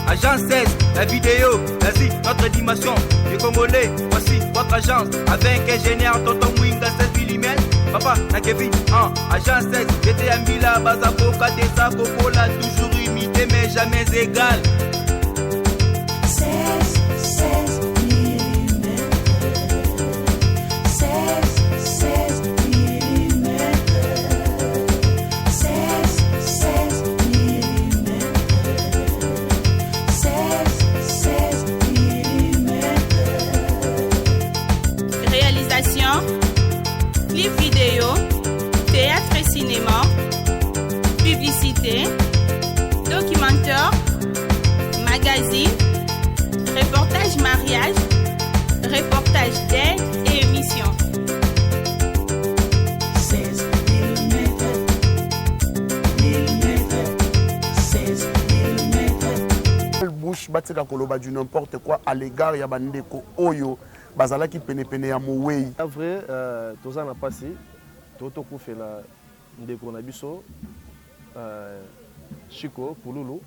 Agence 16, la vidéo, vas-y, notre animation. Les Congolais, voici votre agence. Avec ingénieur Tonton Mwinga 16 mm. Papa, na Kevin, Agence 16, j'étais à Mila, Bazako, Kadesa, Kokola, toujours imité mais jamais égal. 16 mm. 16 mm. 16 mm. 16 mm. Réalisation, clip vidéo, théâtre et cinéma, publicité, documentaire, magazine, reportage mariage, reportage d'aide et émission. 16 mm. 16 mm. Bouche batika koloba du n'importe quoi à l'égard ya bandeko oyo bazalaki pene ya mowei. En vrai, toza na pasi toto kufela ndeko na biso Chico Pululu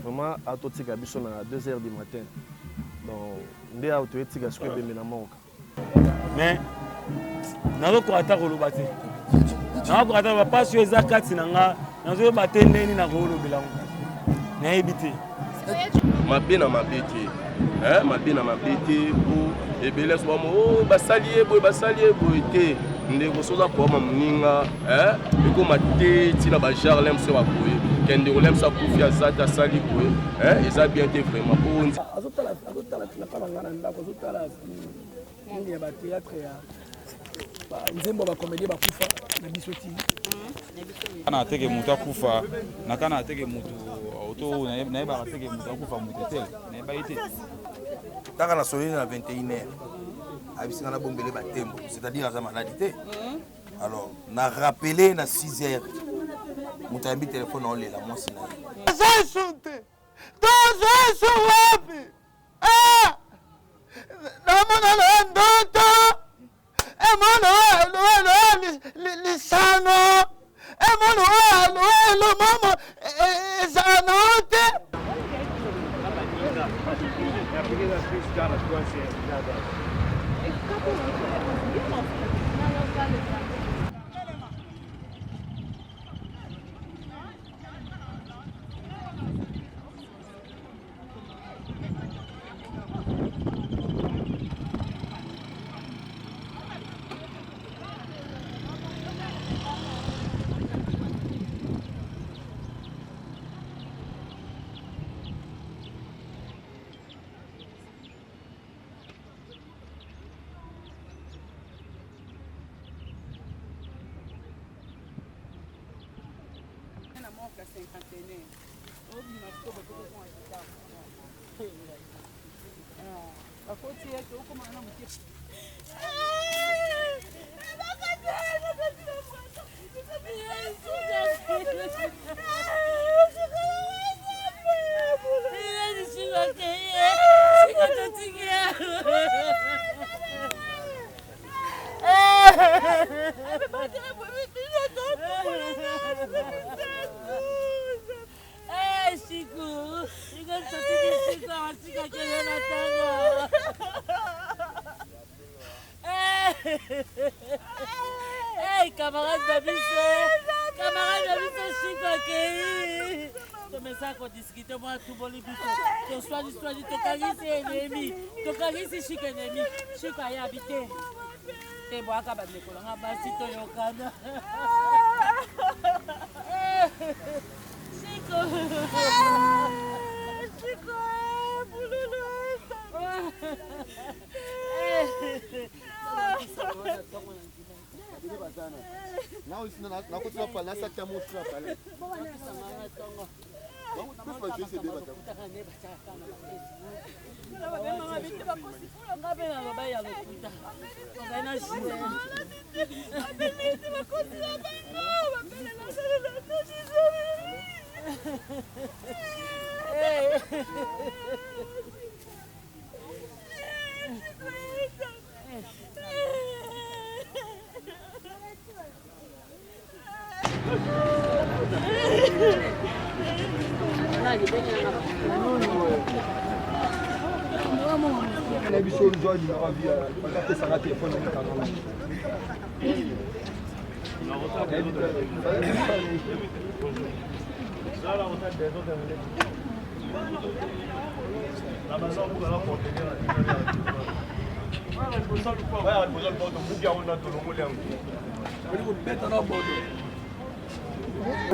vraiment atotika biso na 2h du matin. Donc ndé auto etika siko bembe na monka. Mais nazo ko ata koloba te. Na ko ata ba pasi eza kati na nga nazo ba te ndeni na ko lobela. Na ebité. Mabina mabete. Mabina mabete pour ebele so mo basalier boy te. Ndeko soza ko ma muninga eko mate tina ba Charlem se wa boye. Kende olem sa kufia zata sali boye. Eza bien te vraiment pour on. Azotala na kala ngana ndako azotala ngi ya ba théâtre ya ba nzembo ba comédie ba kufa na bisoti. Kana ateke mutu akufa na kana ateke mutu auto na eba ateke mutu akufa mutetel na eba ite. Taka na solini na 21h. Abisinga na bombele ba tembo, c'est-à-dire à maladie. Alors, na rappelé na 6h. Mutu ambi téléphone on le la moi sina. Sasonte. Tozo wapi? Namona ndoto. Lisano. Mama. Zanote. Hey, camarade Babiso, Chico, okay. Comme ça qu'on discute, moi tout bon les biso. To soit dit to kalisi ennemi, to kalisi Chico ennemi. Chico a habité. Te bois ka bande ko nga basi to yokana. Chico. Chico, bululu. Now it's not to pala sa tamo tra pala.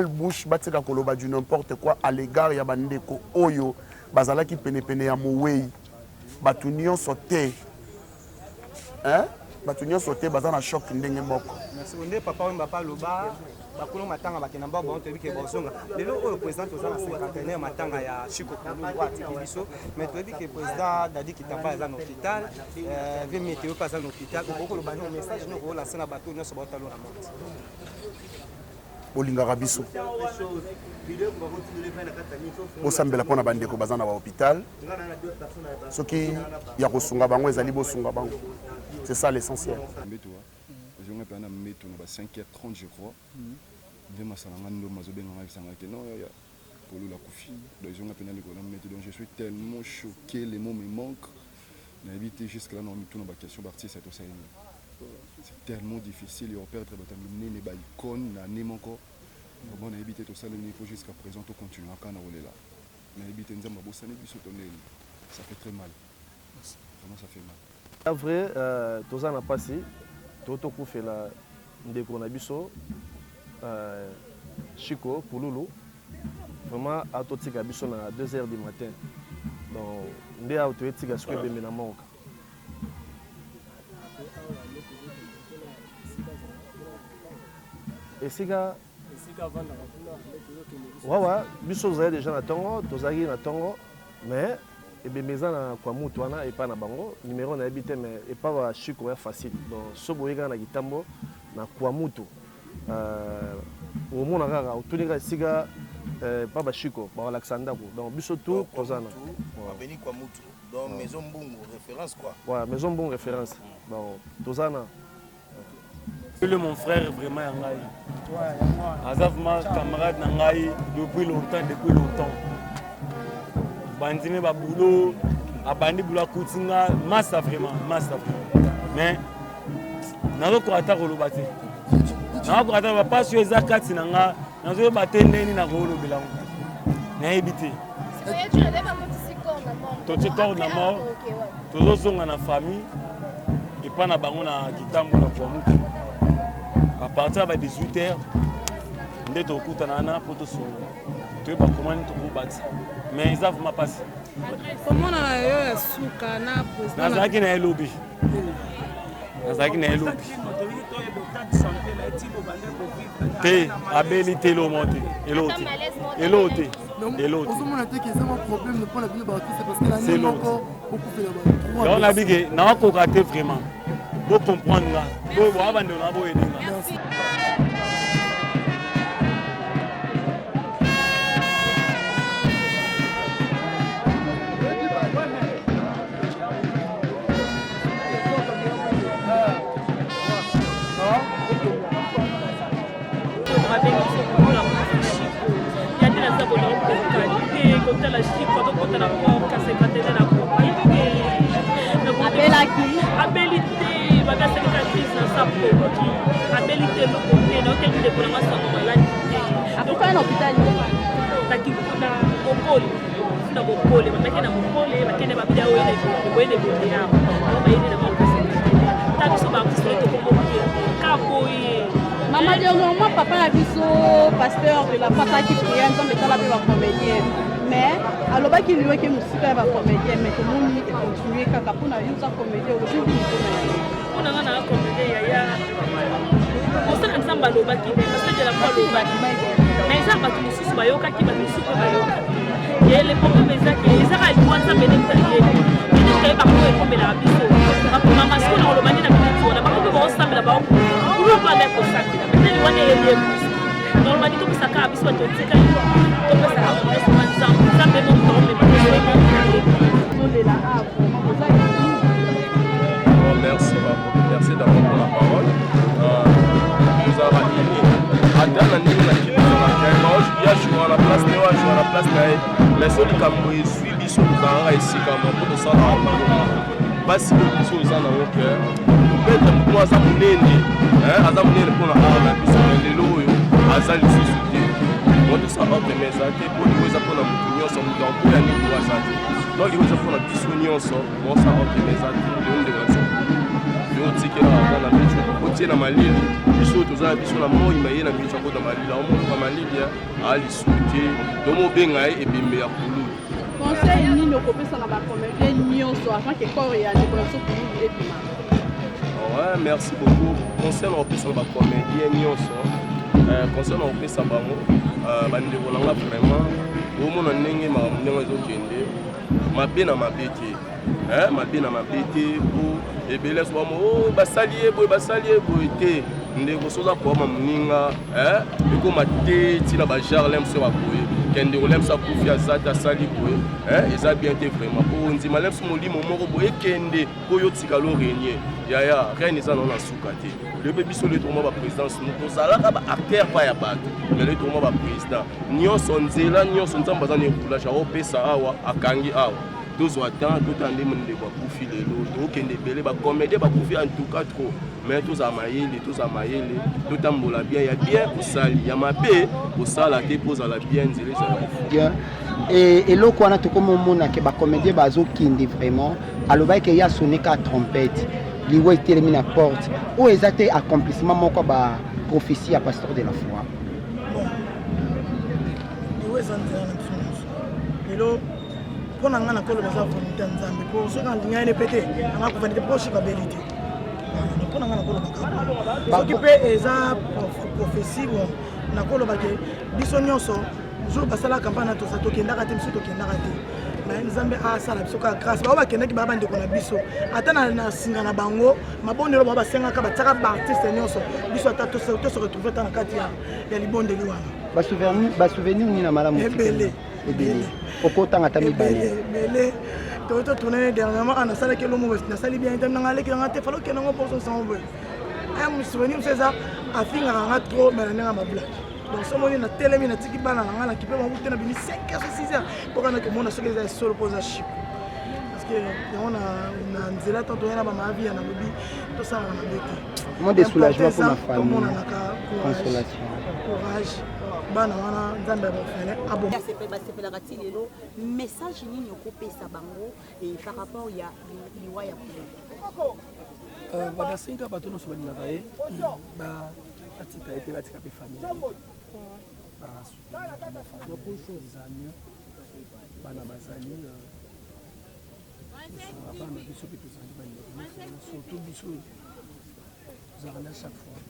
bouche batika koloba du n'importe quoi à l'égard ya bandeko oyo bazalaki penepene ya mowei bato nyonso te bato nyonso te baza na choc ndenge moko. nde papa oyo papa aloba bakolo matanga bakenda mba bon toyebi ke bozonga lelo oyo président toza na cinquantenaire matanga ya Chiko Kululu atiki biso mais toyebi ke président Dadi Kitamba aza na hôpital vi météo pa aza na hôpital okoloba no message no kolancer na bato nyonso baotalo na moto bolingaka biso bosambela mpona bandeko baza na bahôpital soki ya kosunga bango ezali bosunga bango, c'est ça l'essentiel. On a mis 5h30 je crois. Donc je suis tellement choqué, les mots me manquent. Jusqu'à là, on a mis tout dans la question d'artiste. C'est tellement difficile et on perd les balcons, encore. On a évité tout ça, il faut jusqu'à présent tout continuer à rouler là. On a évité ça fait très mal. Vraiment ça fait mal. En vrai, tout ça n'a pas passé. Tout fait la ndeko na biso Chiko Kululu vraiment à tout tika biso na 2h du matin. Donc ndé a tout tika ce que be na manque. Et siga ouais biso za déjà na tongo tozaki na tongo mais et bien maison na kwa mutu wana et pas na bango numéro na habité mais et pas wa Chiko ya facile donc so boyega na kitambo na kwa mutu au mona kaka otunika siga pas ba Chiko ba Alexander ko donc biso tout kozana abeni kwa mutu donc maison mbungu référence quoi ouais maison mbungu référence bon tozana le mon frère vraiment yangai azaf ma camarade nangai depuis longtemps bandimi ba boulot abandi boulot kutinga massa vraiment mais nazo ko ata ko lobate nazo ko ata pas sur ezakati nanga nazo batendeni na ko lobela na ebité to corps na mort tozo zonga na famille et pas na bango na kitambo na kwa mutu à partir de 18h ndé to kutana na poto so to ba comment to bati mais ils savent ma passe comment na yo ya suka na président nazaki na lobby te abilité lo monter elote problème de prendre la vie de c'est parce que la c'est encore beaucoup fait là-bas. On a dit que na ko raté vraiment pour comprendre là pour voir bande na bo aider. Maman moi papa a vu son pasteur de la papa qui priait en mettant la comédien. Mais alors qu'il lui que musique va comédien mais tout le monde continue kaka pour na yusa comédien aujourd'hui on a na comédien ya on s'en ensemble loba qui parce que de la fois loba mais ça va tout sous bayoka qui va tout bayoka et les problèmes c'est que les ara ils vont ça mener ça il est pas pour comme la biso pour maman ce qu'on a loba na biso on a pas pour ensemble là-bas pour pas les pour ça mais les on est normalement tout ça ka biso to tika to ça ça fait longtemps mais pas merci d'abord pour la parole. Nous avons dit à la place biso tozalaka esika moko tosalaka malonga basi biso eza nango ke peut-être mo aza monene mpona art na biso me lelo oyo aza lisusu te mo tosala ordre mais eza te mpo liwo eza mpona motu nyonso moto akoya nini aza te donc liwo eza mpona biso nyonso mosala ordre mais eza te leo ndenge na yo tikela ata na miso otie na malili biso toza na biso na moi maye na miso akota malili aomonoka malili alisu te tomobenga ye ebembe ya kululu conseil nini okopesa na bacomédien nyonso avant ke corps ya ndeko na biso kululu ebima? Ouais, merci beaucoup. Concernant le pesa ba comédien nyonso concernant le pesa bango bandeko nanga vraiment omona ndenge ndenge ezokende mabe na mabe te mabe na mabe te po ebele so mo basali ye boye te ndeko soza koma moninga ekoma te tina ba jarlem so bakoye kende olem sa kufi azata asali boye eza bien te vraiment po ndima lem so molimo moko boye kende po yo tika lo régner yaya rien eza na suka te lebe biso le tourment ba présidence nous tozalaka ba acteur pa ya bato mais le tourment ba président nyonso nzela nyonso nzamba za ne roulage opesa awa akangi awa tozwa temps totande monde ba kufi lelo tokende bele ba comédie ba kufi en tout cas trop mais toza mayele totambola bien ya bien osali ya mabe osala te poza la bien nzela za et eloko wana tokomomona ke ba comédie bazokindi vraiment alobaki ke ya sonné ka trompette liwo etelemi na porte oyo eza te accomplissement moko ba prophétie ya pasteur de la foi liwo eza nzela na biso lelo mpona nga nakoloba eza volonté ya nzambe mpo soki alinga ene pe te anga kovanite mpo shika beli te mpona nga nakolobaka soki mpe eza prophétie bon nakolobake biso nyonso jour basala campagne na tosa tokendaka te biso tokendaka te mais nzambe asala biso kaka grâce bao bakendaki baa bandeko na biso ata na singa na bango mabondelo bao basengaka batiaka baartiste nyonso biso ata toso retrouve ata na kati ya libondeli wana basouvenir nini na malamu ebele okotanga ata mibale ebele toto tourné dernièrement nasalaki elomo nasali bien te nanga alekilanga te fala okendango mposo sango boye souvenir mosu eza afingaka nga trop mais na ndenge ya mablage donc somoni na telemi natiki bana na nga na kipe bango te na bimi 5h 6h mpoka nakomona soki eza esolo mpo eza chiko parce que yango na nzela to toya na bamaavi ya nalobi tosalaka na be te moment de soulagement pour ma famille tomonanaka courage bana wana nzambe abofele basepelaka ti lelo message nini okopesa bango par rapport ya liwa ya poulet badasenga bato nyonso balingaka ye batika ye mpe batika mpe famille eza mieux bana bazali bana biso mpe tozali balingaka surtout biso tozalaka na chaque fois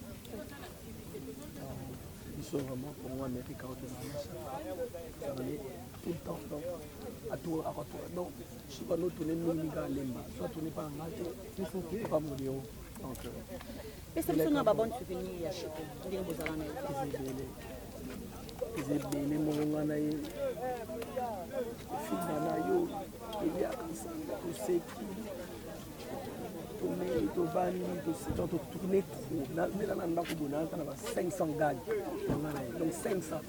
biso vraiment pour moi amérique awa tozalaka na chaque fois tout le temps donc atour donc soki bano tourne mingi nga alemba soit tourne mpa nga te pas molio donc pesa biso na babone souvenir ya chiko ndenge bozala na eza ebele mongonga na ye finga na yo eliaka nsanga toseki tomei tovandi totourne trop mbela na ndako boye naata na ba 500 gag yanga na ye donc 500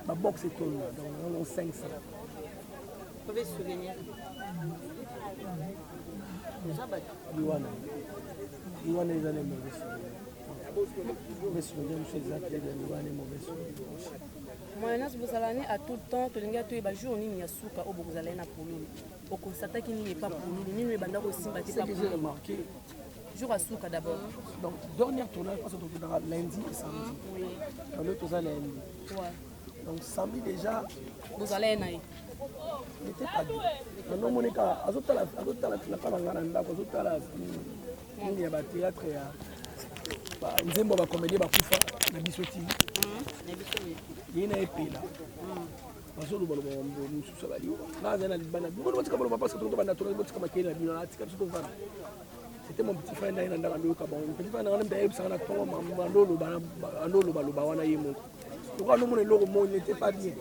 babox etona donc 500 mauvais souvenir liwana eza na mauvais souvenir mosu eza te liwana mauvais souvenir moyen nyonso bozala ne à tout le temps tolingi toyeba jour nini ya suka oyo bokozala ye na polulu okonstataki nini epa polulu nini ebanda kosimba te pa remarqué jour ya suka d'abord donc dernière tournage parce que tokendaka lundi et samedi kalo toza lundi donc samedi déjà bozala ye na ye n'était pas bien nanomoneka azotala lapa na nga na ndako azotala nini ya batéâtre ya nzembo bacomédie bakufa na biso ti ye na epela bazolobaloba mosusu abaliwa nazali na libana bino botika baloba parce que tobanda botika makeli na bino atika biso tovanda c'était mon petit frère naye na ndaka ndoyoka bango petit frère nanga nde ayebisaka na ntongo andolobaloba wana ye moko lokola nomona eloko moko n'était pas bien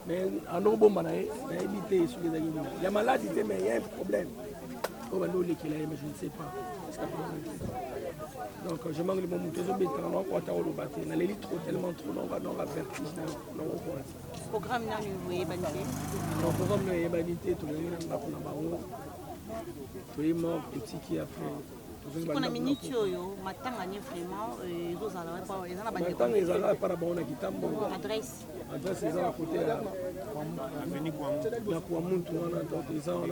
mais andokobomba na ye nayebi te soki ezali nini ya maladi te mais ya un problème oyo bando olekela ye mais je ne sais pas Donc je manque le moment de béton, non, quoi, t'as au bâti. On a l'élite trop tellement trop long, non, la vertige, non, quoi. Programme là, nous voyez banité. Le programme là, il y a banité, tout le monde n'a pas de tout est mort, petit qui a fait. Si on a minute yo, matin ani vraiment, ils ont allé pas, ils ont abandonné. Matin ils allaient pas bon qui tambo. Adresse. Adresse ils ont à côté là. Avenue Kouamou. Na Kouamou tout on a donc ils ont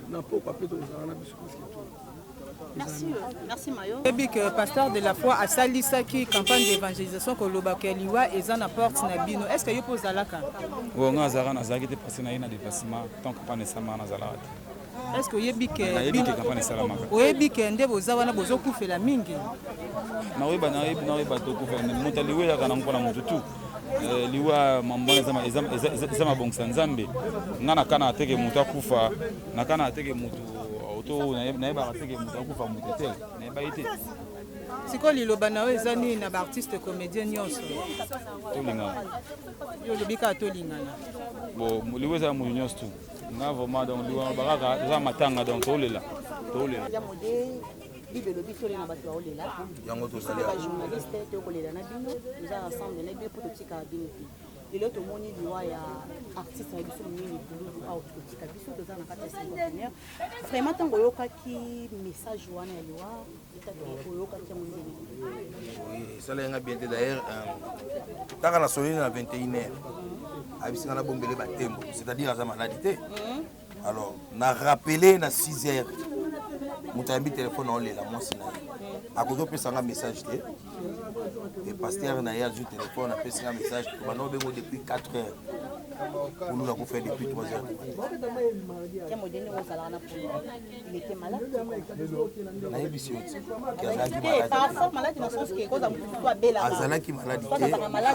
na pas pas peut on a biscuit tout. Merci, merci Mayo. Que pasteur de la foi a salisaki campagne d'évangélisation koloba ke liwa eza na porte na bino. Est-ce que yo pose alaka? Wo nga zara na zaki te passer na ina déplacement tant que pas nécessairement na zala. Est-ce que oyebi ke campagne salamaka? Oyebi ke nde boza wana bozokufela mingi? Na oyeba to kufela muta liwe ya kana mpona mutu tu. Liwa mambona eza mabongisa nzambe. Ngana kana ateke mutu akufa, na kana ateke mutu auto na yeba ateke mutu akufa mutu tel. Na yeba ite. Siko liloba na oyo eza nini na baartiste comédien nyonso? Tolingana. Yo lobika tolingana. Bon, liwe eza mutu nyonso tu. Nga vraiment donc liwa bakaka eza matanga donc tolela. Bible biso na bato ba olela. Yango to sala. Ba journaliste te kolela na bino, nous a ensemble na biso totika bino. Lelo to moni liwa ya artiste na biso mini bulu au totika biso to za na kati ya centenaire. Vraiment tango yoka ki message wana ya liwa, itaki koyoka ki mundeni. Oui, ça là bien d'ailleurs tant qu'on a sonné à 21h. Abisinga na bombele ba tembo, c'est-à-dire à sa maladie. Alors, na rappelé na 6h. Moutambi téléphone on l'a moi c'est à côté peut s'envoyer message et pasteur na hier du téléphone a fait un message pour nous depuis 4 heures pour nous avons fait depuis 3 heures. Il était malade. Na yebisi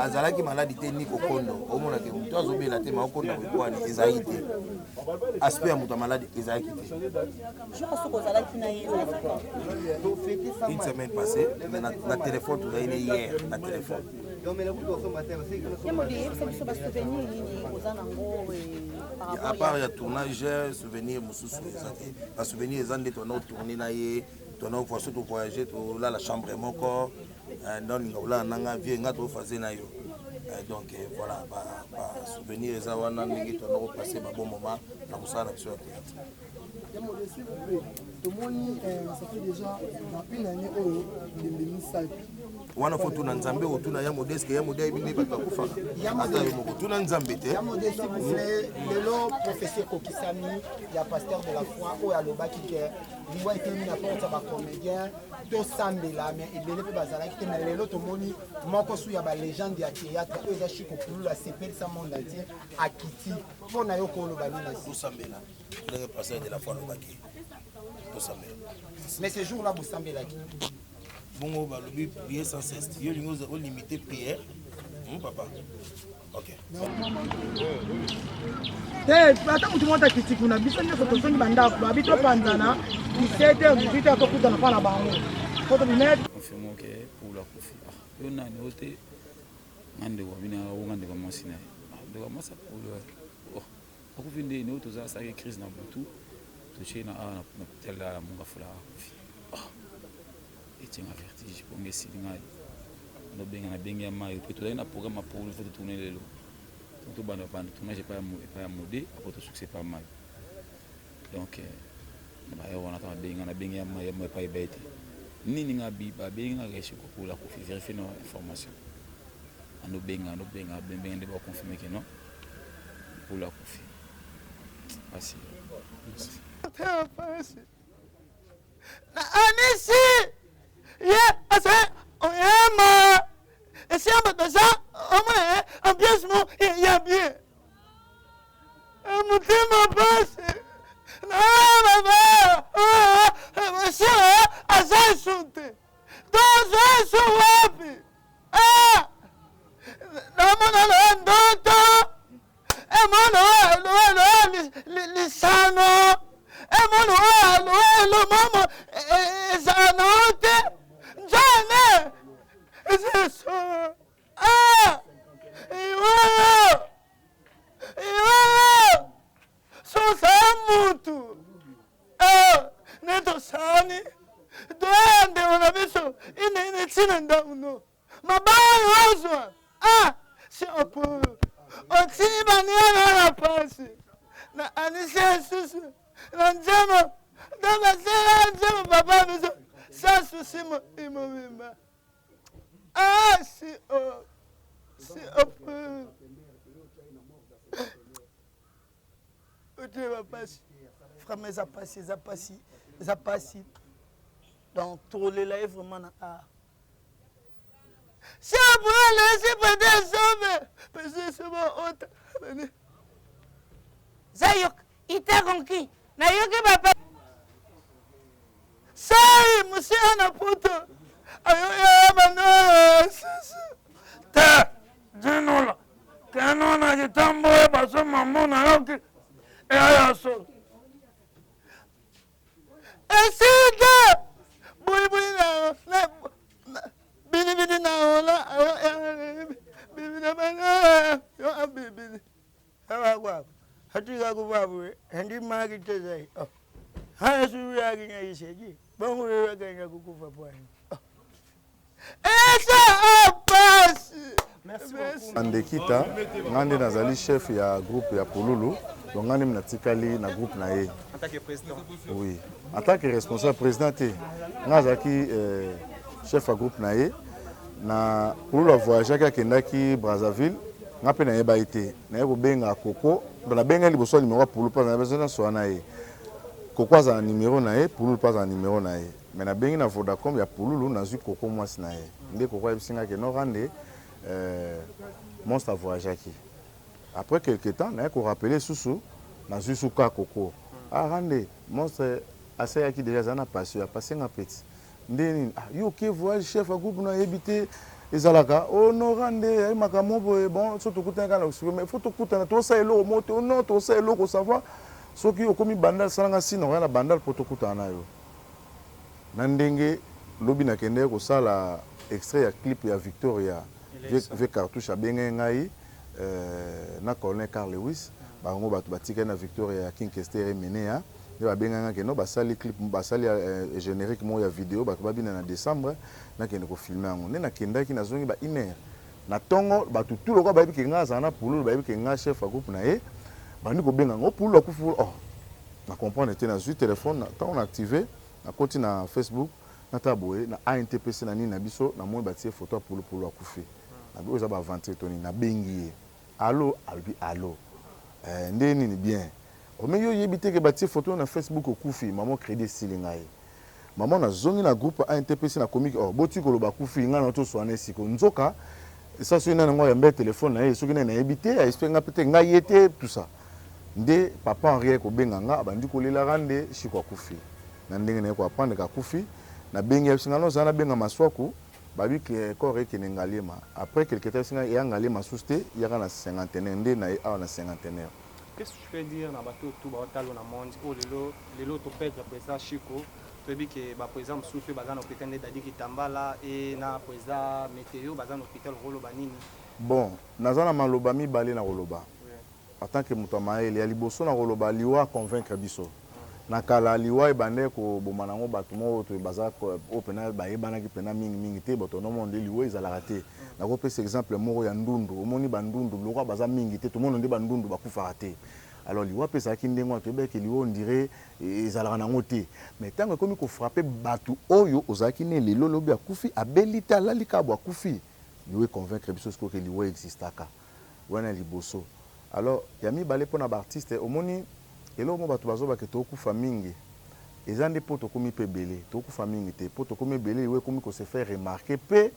azalaki malade ni kokondo omona ke mutu azobela te makondo kwani ezali te aspect ya mutu malade ezali te. Une semaine passée, na téléphone tout est hier, na téléphone. À part le tournage, souvenir, un souvenir, ils ont dit qu'on a tourné là, on a voyagé, on a la chambre et mon corps, on a un vieux, on a tout fait là. Donc voilà, souvenir, ils ont passé un bon moment dans ça sur le théâtre. Ça fait déjà une année wana foto na nzambe otuna ya modeste ya modèle bini batakufa ata yo moko tuna nzambe te ya modeste s'il vous plaît lelo professeur Kokisami ya pasteur de la foi o ya lobaki ke liwa etemi na porte ba comédien to sambela mais ebele pe bazalaki te na lelo tomoni moko su ya ba légende ya théâtre o eza chiko pour la CPL sa monde entier akiti pona yo ko loba nina to sambela le pasteur de la foi lobaki to sambela mais ce jour là vous sambela qui bon bah le prier sans cesse yo lingo au limiter prière mon papa OK ata mutu monta critique na biso nyonso tozongi bandako babi topanzana 17h 18h tokutana mpa na bango foto binet confirme que pour la kofi yo nani ote ngande wa bina ngande kwa mwasi na de kwa mwasa pour le akufi nde ne otoza sa crise na butu to chena na tela munga fula kofi et un vertige pour me signal no benga na benga mai peut to na programme pour le faut tourner lelo to bana bana tournage pas modé après tout succès pas mal donc ba yo wana ta benga na benga mai pas bête nini nga bi ba benga reche ko pour la kofi vérifier nos informations no benga benga de ba confirmer que non pour la kofi merci na anisi yeah, asa oyama esi ambaza oma ambiance mo ya bien mutima basi na baba esi asa sunte dozo so wapi na mona ndoto emono lisano emono mama zanote Jane! Is this so? So samutu. Neto sani. Doende una viso anise susu na njema donc asala njema papa biso sans souci imobimba si tu vas passer frère ça passe donc tourner là vraiment na si après laisser peut-être sauver parce que c'est bon autre Zayok, il t'a conquis. Nayoki papa. Sai, monsieur Anapoto. Ayo ya mano. Ta, jenola. Kanona kitambo baso mamona yoki. E ayaso. Esida. Bui na. Bini na ola. Bini na bana. Yo abibini. Hawa kwa. Hatiga kubabu ndi magi tezai haya suru yake nyaisheji bongo wewe kanya kukufa pwani esa pass merci beaucoup Andekita ngande nazali chef ya groupe ya Pululu donc ngande mnatikali na groupe na ye en tant que président oui en tant que responsable président te ngazaki chef ya groupe na ye na Pululu a voyagé akendaki Brazzaville ngape na yeba ite na yebo benga koko na benga liboso numéro Pululu pas na besoin so na ye koko za numéro na ye Pululu pas za numéro na ye mais na bengi na Vodacom ya Pululu na zu koko mwasi na ye nde koko ebisinga ke no rande monstre voyage qui après quelque temps na ko rappeler susu na zu suka koko rande monstre assez qui déjà zana passé a passé un petit ndeni yo ke voyage chef a groupe na habité ezalaka honorande makambo boye bon surtout kutanga na mais faut tout kutana to sa elo moto non to sa elo ko savoir soki okomi bandal salanga sino na bandal poto kutana yo na ndenge lobi na kende ko sala extrait ya clip ya Victoria ve cartouche abenge ngai na colonel Carl Lewis bango batu batika na Victoria ya King Kester menea yo abenga ke no basali clip basali générique mo ya vidéo batu babina na décembre na kende ko filmer ngo ne na kendaki na zongi ba iner na tongo batu tout lokwa bayibi ke nga zana Pululu bayibi ke nga chef a groupe na ye bandi ko benga ngo Pululu akufu na comprendre te na zu téléphone na quand on activé na koti na Facebook na taboé na ANTPC na ni na biso na mo batie photo Pululu akufi na biso za ba vanter toni na bengi allo allo ndeni ni bien mais yo yebite ke batie photo na Facebook okufi maman crédit silingaye maman na zongi na groupe ANTPC na comique boti ko loba kufi ngana to soane siko nzoka ça c'est na ngo ya mbé téléphone na yeso kina na yebite a espérer peut-être ngayete tout ça nde papa Henri ko benga nga bandi ko lela rande shiko kufi na ndenge na ko apprendre ka kufi na bengi ya singalo zana benga maswaku babi ke corps ke ngalema après quelque temps singa ya ngalema souste ya na cinquantenaire nde na a na cinquantenaire. Qu'est-ce que tu peux dire dans bateau tout batalo na monde oh lelo to pète président Chico tu dis que par exemple souffle bazan hôpital de Dadi Kitambala et na président météo bazan hôpital rolo banini bon nazana maloba mi balé na roloba en tant que mutamaele ya liboso na roloba liwa convaincre biso na kala liwa ebande ko bomana ngo bato mo to baza ko opena ba ebana ki pena mingi te boto no monde liwa ezala raté na ko pesa exemple moko ya ndundu omoni bandundu lokwa baza mingi te to mono ndi bandundu bakufa raté alors liwa pesa ki ndengo to be ke liwa on dirait ezala na ngote mais tango komi ko frapper bato oyo ozaki ne lelo lobi akufi abelita la likabo akufi liwa convaincre biso ko ke liwa existaka wana liboso alors yami balé pona ba artiste omoni elo mo bato bazoba ke tokufa mingi ezande poto komi pe belé tokufa mingi te poto komi belé we komi ko se faire remarquer pe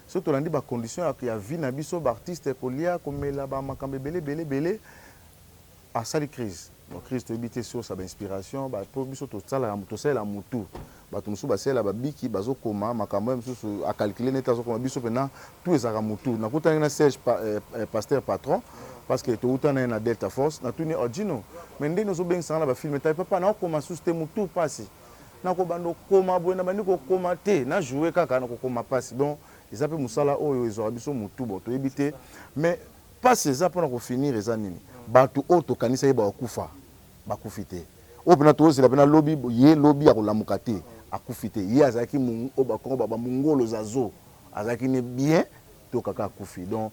surtout landi ba condition ya vie na biso ba artiste ko lia ko mela ba makambe belé a sali crise donc crise to ebité sur sa inspiration ba po biso to sala mutu bato musu ba sela ba biki bazo koma makambo musu a calculer net azo koma biso pena tout ezaka mutu na kutana na Serge pasteur patron parce que tout le temps na Delta Force na tuni Odino mais ndino so ben sala ba film ta papa na koma suste mutu pasi na ko bando koma boena bandi ko koma te na jouer kaka na ko koma pasi donc ils appellent musala oyo ezora biso mutu boto ebité mais pasi za pona ko finir ezanini bato oto kanisa yeba okufa bakufite o pena to zela pena lobby ye lobby ya kolamuka te akufite ye azaki mungu o bakongo baba mungolo zazo azaki ne bien to kaka akufi donc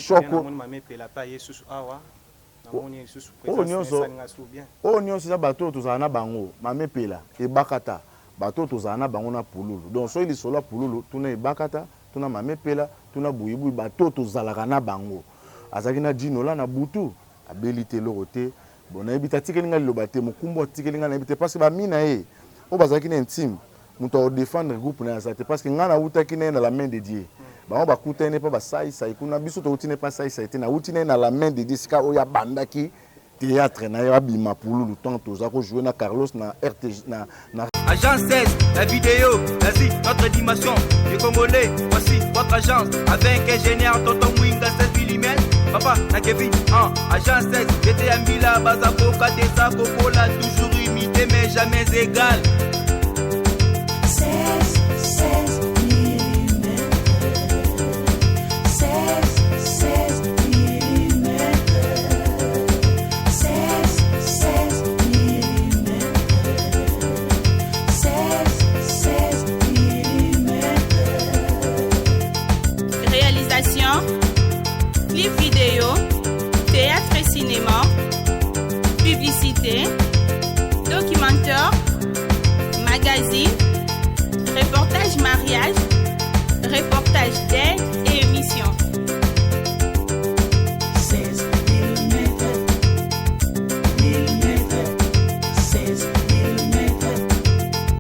choko moni mame pela pa yesu awa oyo nyonso eza bato oyo tozala na bango mamepela ebakata bato oyo tozala na bango na pululu donc soki lisolo ya pululu tuna ebakata tuna mamepela tuna buyibui bato oyo tozalaka na bango azalaki na dinola na butu abeli te eloko te bon nayebi te atikeli ngai liloba te mokumbu atikeli ngai nayebi te parce que bami na ye oyo bazalaki na intime moto aodefendre groupe na ye aza te parce que ngai nawutaki na ye na la main de dieu bango bakutani ne mpa basaisai kuna biso touti ne mpa saisai te nawuti na ye na la main de dieu sika oyo abandaki théâtre na ye abima pululu tant toza kojoue na Carlos na RTG na Agence 16, la vidéo, vas-y, notre dimension, les Congolais, voici votre agence, avec ingénieur Tonton Mwinga 16 mm, papa, na Kevin, Agence 16, j'étais à Mila, Bazako, Kadesa, Kokola, toujours imité mais jamais égal.